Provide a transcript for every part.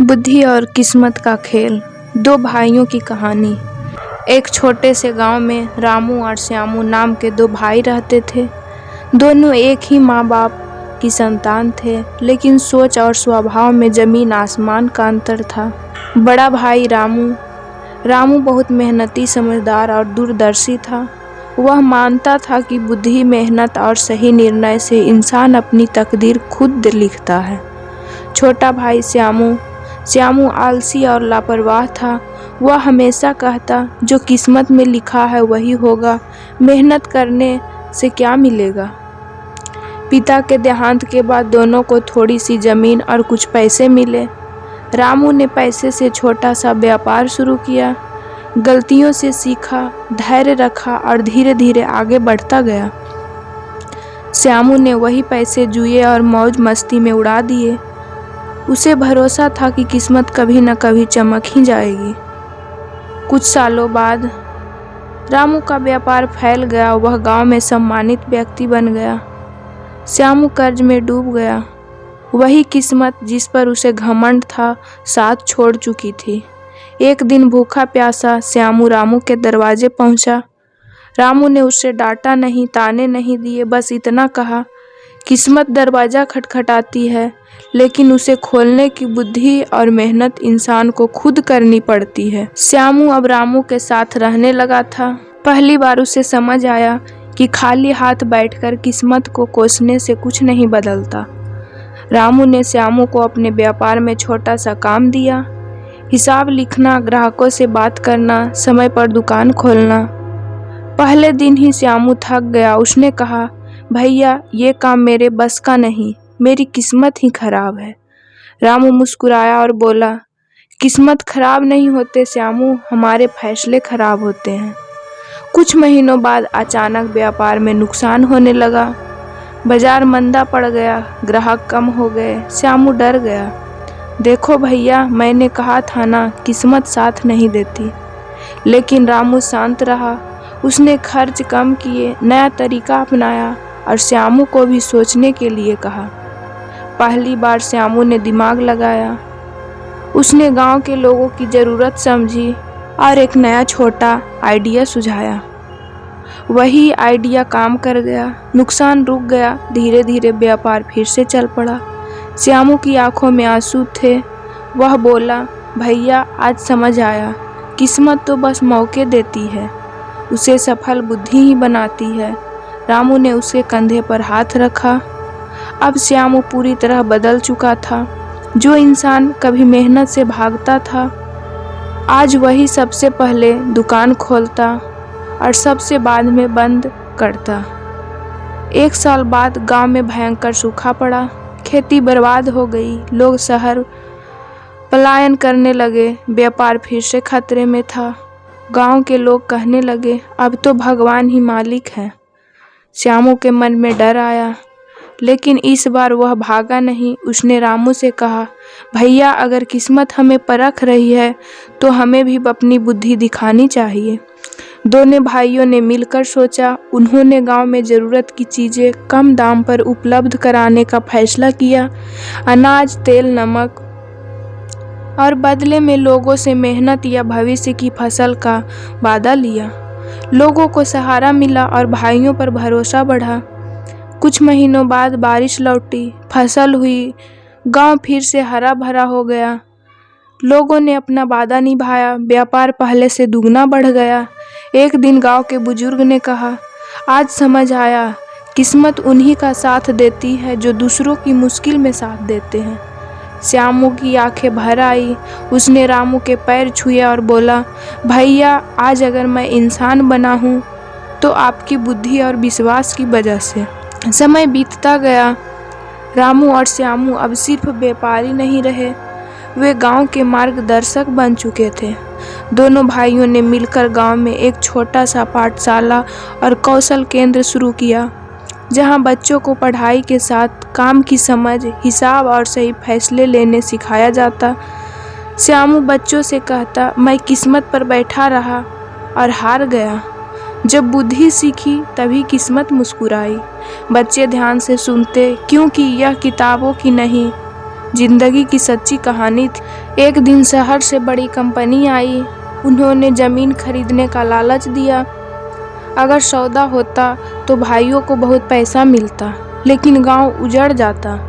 बुद्धि और किस्मत का खेल। दो भाइयों की कहानी। एक छोटे से गांव में रामू और श्यामू नाम के दो भाई रहते थे। दोनों एक ही माँ बाप की संतान थे, लेकिन सोच और स्वभाव में जमीन आसमान का अंतर था। बड़ा भाई रामू बहुत मेहनती, समझदार और दूरदर्शी था। वह मानता था कि बुद्धि, मेहनत और सही निर्णय से इंसान अपनी तकदीर खुद लिखता है। छोटा भाई श्यामू आलसी और लापरवाह था। वह हमेशा कहता, जो किस्मत में लिखा है वही होगा, मेहनत करने से क्या मिलेगा। पिता के देहांत के बाद दोनों को थोड़ी सी जमीन और कुछ पैसे मिले। रामू ने पैसे से छोटा सा व्यापार शुरू किया। गलतियों से सीखा, धैर्य रखा और धीरे धीरे आगे बढ़ता गया। श्यामू ने वही पैसे जुए और मौज मस्ती में उड़ा दिए। उसे भरोसा था कि किस्मत कभी न कभी चमक ही जाएगी। कुछ सालों बाद रामू का व्यापार फैल गया। वह गांव में सम्मानित व्यक्ति बन गया। श्यामू कर्ज में डूब गया। वही किस्मत जिस पर उसे घमंड था, साथ छोड़ चुकी थी। एक दिन भूखा प्यासा श्यामू रामू के दरवाजे पहुंचा। रामू ने उसे डांटा नहीं, ताने नहीं दिए, बस इतना कहा, किस्मत दरवाजा खटखटाती है, लेकिन उसे खोलने की बुद्धि और मेहनत इंसान को खुद करनी पड़ती है। श्यामू अब रामू के साथ रहने लगा था। पहली बार उसे समझ आया कि खाली हाथ बैठकर किस्मत को कोसने से कुछ नहीं बदलता। रामू ने श्यामू को अपने व्यापार में छोटा सा काम दिया। हिसाब लिखना, ग्राहकों से बात करना, समय पर दुकान खोलना। पहले दिन ही श्यामू थक गया। उसने कहा, भैया ये काम मेरे बस का नहीं, मेरी किस्मत ही खराब है। रामू मुस्कुराया और बोला, किस्मत खराब नहीं होते श्यामू, हमारे फैसले खराब होते हैं। कुछ महीनों बाद अचानक व्यापार में नुकसान होने लगा। बाजार मंदा पड़ गया, ग्राहक कम हो गए। श्यामू डर गया। देखो भैया, मैंने कहा था ना, किस्मत साथ नहीं देती। लेकिन रामू शांत रहा। उसने खर्च कम किए, नया तरीका अपनाया और श्यामू को भी सोचने के लिए कहा। पहली बार श्यामू ने दिमाग लगाया। उसने गांव के लोगों की ज़रूरत समझी और एक नया छोटा आइडिया सुझाया। वही आइडिया काम कर गया। नुकसान रुक गया। धीरे धीरे व्यापार फिर से चल पड़ा। श्यामू की आंखों में आंसू थे। वह बोला, भैया आज समझ आया, किस्मत तो बस मौके देती है, उसे सफल बुद्धि ही बनाती है। रामू ने उसके कंधे पर हाथ रखा। अब श्यामू पूरी तरह बदल चुका था। जो इंसान कभी मेहनत से भागता था, आज वही सबसे पहले दुकान खोलता और सबसे बाद में बंद करता। एक साल बाद गांव में भयंकर सूखा पड़ा। खेती बर्बाद हो गई। लोग शहर पलायन करने लगे। व्यापार फिर से खतरे में था। गांव के लोग कहने लगे, अब तो भगवान ही मालिक है। श्यामू के मन में डर आया, लेकिन इस बार वह भागा नहीं। उसने रामू से कहा, भैया अगर किस्मत हमें परख रही है तो हमें भी अपनी बुद्धि दिखानी चाहिए। दोनों भाइयों ने मिलकर सोचा। उन्होंने गांव में ज़रूरत की चीज़ें कम दाम पर उपलब्ध कराने का फैसला किया। अनाज, तेल, नमक और बदले में लोगों से मेहनत या भविष्य की फसल का वादा लिया। लोगों को सहारा मिला और भाइयों पर भरोसा बढ़ा। कुछ महीनों बाद बारिश लौटी, फसल हुई, गांव फिर से हरा भरा हो गया। लोगों ने अपना वादा निभाया। व्यापार पहले से दुगना बढ़ गया। एक दिन गांव के बुजुर्ग ने कहा, आज समझ आया, किस्मत उन्हीं का साथ देती है जो दूसरों की मुश्किल में साथ देते हैं। श्यामू की आंखें भर आई। उसने रामू के पैर छुए और बोला, भैया आज अगर मैं इंसान बना हूँ तो आपकी बुद्धि और विश्वास की वजह से। समय बीतता गया। रामू और श्यामू अब सिर्फ व्यापारी नहीं रहे, वे गांव के मार्गदर्शक बन चुके थे। दोनों भाइयों ने मिलकर गांव में एक छोटा सा पाठशाला और कौशल केंद्र शुरू किया, जहां बच्चों को पढ़ाई के साथ काम की समझ, हिसाब और सही फैसले लेने सिखाया जाता। श्यामू बच्चों से कहता, मैं किस्मत पर बैठा रहा और हार गया। जब बुद्धि सीखी तभी किस्मत मुस्कुराई। बच्चे ध्यान से सुनते, क्योंकि यह किताबों की नहीं, जिंदगी की सच्ची कहानी थी। एक दिन शहर से बड़ी कंपनी आई। उन्होंने जमीन खरीदने का लालच दिया। अगर सौदा होता तो भाइयों को बहुत पैसा मिलता, लेकिन गांव उजड़ जाता।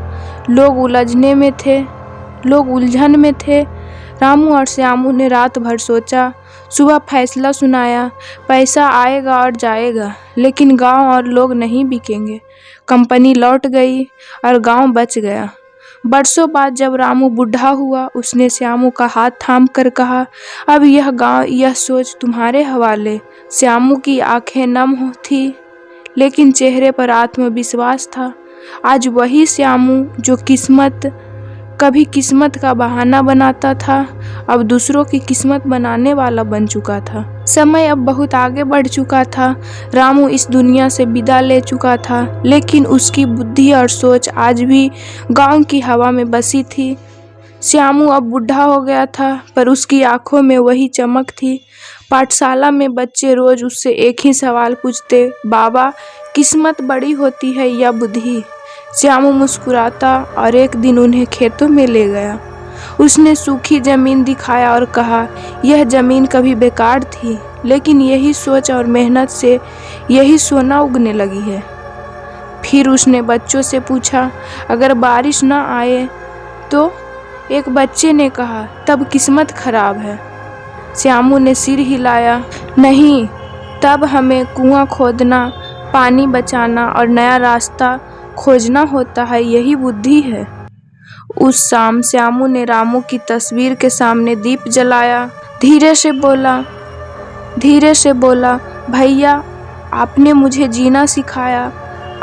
लोग उलझन में थे। रामू और श्यामू ने रात भर सोचा। सुबह फैसला सुनाया। पैसा आएगा और जाएगा, लेकिन गांव और लोग नहीं बिकेंगे। कंपनी लौट गई और गांव बच गया। बरसों बाद जब रामू बूढ़ा हुआ, उसने श्यामू का हाथ थाम कर कहा, अब यह गांव, यह सोच तुम्हारे हवाले। श्यामू की आंखें नम थी, लेकिन चेहरे पर आत्मविश्वास था। आज वही श्यामू जो कभी किस्मत का बहाना बनाता था, अब दूसरों की किस्मत बनाने वाला बन चुका था। समय अब बहुत आगे बढ़ चुका था। रामू इस दुनिया से विदा ले चुका था, लेकिन उसकी बुद्धि और सोच आज भी गांव की हवा में बसी थी। श्यामू अब बूढ़ा हो गया था, पर उसकी आंखों में वही चमक थी। पाठशाला में बच्चे रोज उससे एक ही सवाल पूछते, बाबा, किस्मत बड़ी होती है या बुद्धि? श्यामू मुस्कुराता और एक दिन उन्हें खेतों में ले गया। उसने सूखी जमीन दिखाया और कहा, यह जमीन कभी बेकार थी, लेकिन यही सोच और मेहनत से यही सोना उगने लगी है। फिर उसने बच्चों से पूछा, अगर बारिश न आए तो? एक बच्चे ने कहा, तब किस्मत खराब है। श्यामू ने सिर हिलाया, नहीं, तब हमें कुआं खोदना, पानी बचाना और नया रास्ता खोजना होता है, यही बुद्धि है। उस शाम श्यामू ने रामू की तस्वीर के सामने दीप जलाया। धीरे से बोला, भैया, आपने मुझे जीना सिखाया।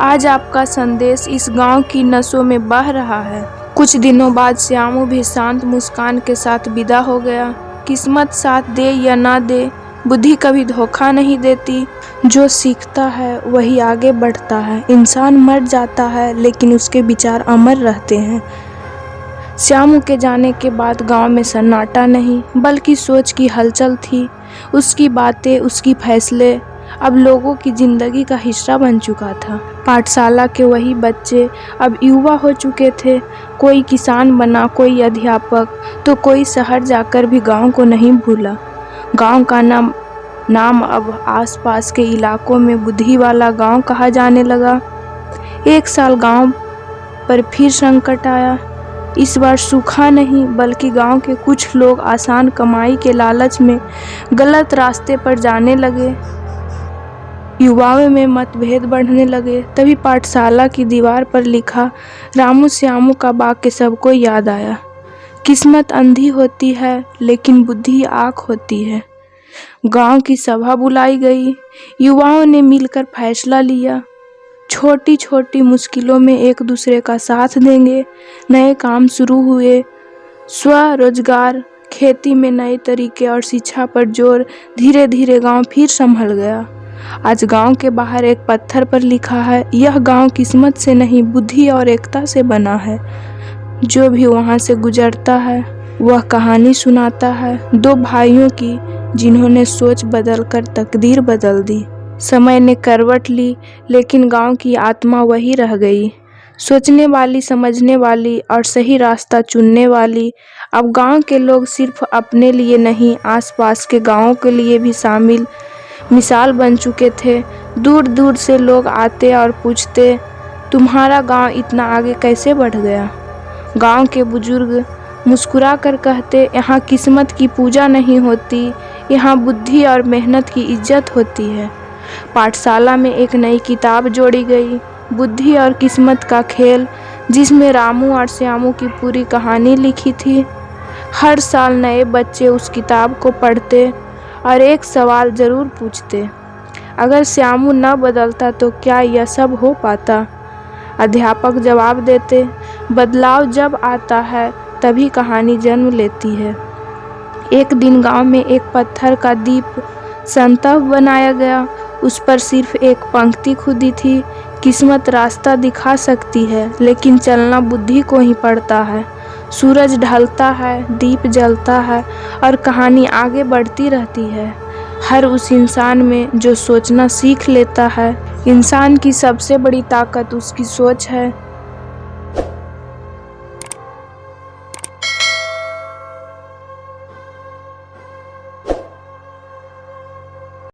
आज आपका संदेश इस गांव की नसों में बह रहा है। कुछ दिनों बाद श्यामू भी शांत मुस्कान के साथ विदा हो गया। किस्मत साथ दे या ना दे, बुद्धि कभी धोखा नहीं देती। जो सीखता है वही आगे बढ़ता है। इंसान मर जाता है, लेकिन उसके विचार अमर रहते हैं। श्यामू के जाने के बाद गांव में सन्नाटा नहीं, बल्कि सोच की हलचल थी। उसकी बातें, उसकी फैसले अब लोगों की जिंदगी का हिस्सा बन चुका था। पाठशाला के वही बच्चे अब युवा हो चुके थे। कोई किसान बना, कोई अध्यापक, तो कोई शहर जाकर भी गांव को नहीं भूला। गांव का नाम अब आसपास के इलाकों में बुद्धि वाला गांव कहा जाने लगा। एक साल गांव पर फिर संकट आया। इस बार सूखा नहीं, बल्कि गांव के कुछ लोग आसान कमाई के लालच में गलत रास्ते पर जाने लगे। युवाओं में मतभेद बढ़ने लगे। तभी पाठशाला की दीवार पर लिखा रामू श्यामू का वाक्य सबको याद आया। किस्मत अंधी होती है, लेकिन बुद्धि आँख होती है। गांव की सभा बुलाई गई। युवाओं ने मिलकर फैसला लिया, छोटी छोटी मुश्किलों में एक दूसरे का साथ देंगे। नए काम शुरू हुए, स्वरोजगार, खेती में नए तरीके और शिक्षा पर जोर। धीरे धीरे गांव फिर संभल गया। आज गांव के बाहर एक पत्थर पर लिखा है, यह गांव किस्मत से नहीं, बुद्धि और एकता से बना है। जो भी वहां से गुजरता है वह कहानी सुनाता है दो भाइयों की, जिन्होंने सोच बदलकर तकदीर बदल दी। समय ने करवट ली, लेकिन गांव की आत्मा वही रह गई, सोचने वाली, समझने वाली और सही रास्ता चुनने वाली। अब गांव के लोग सिर्फ अपने लिए नहीं, आसपास के गांवों के लिए भी मिसाल बन चुके थे। दूर दूर से लोग आते और पूछते, तुम्हारा गांव इतना आगे कैसे बढ़ गया? गांव के बुजुर्ग मुस्कुरा कर कहते, यहाँ किस्मत की पूजा नहीं होती, यहाँ बुद्धि और मेहनत की इज्जत होती है। पाठशाला में एक नई किताब जोड़ी गई, बुद्धि और किस्मत का खेल, जिसमें रामू और श्यामू की पूरी कहानी लिखी थी। हर साल नए बच्चे उस किताब को पढ़ते और एक सवाल जरूर पूछते, अगर श्यामू न बदलता तो क्या यह सब हो पाता? अध्यापक जवाब देते, बदलाव जब आता है तभी कहानी जन्म लेती है। एक दिन गांव में एक पत्थर का दीप संतव बनाया गया। उस पर सिर्फ एक पंक्ति खुदी थी, किस्मत रास्ता दिखा सकती है, लेकिन चलना बुद्धि को ही पड़ता है। सूरज ढलता है, दीप जलता है और कहानी आगे बढ़ती रहती है। हर उस इंसान में जो सोचना सीख लेता है। इंसान की सबसे बड़ी ताकत उसकी सोच है।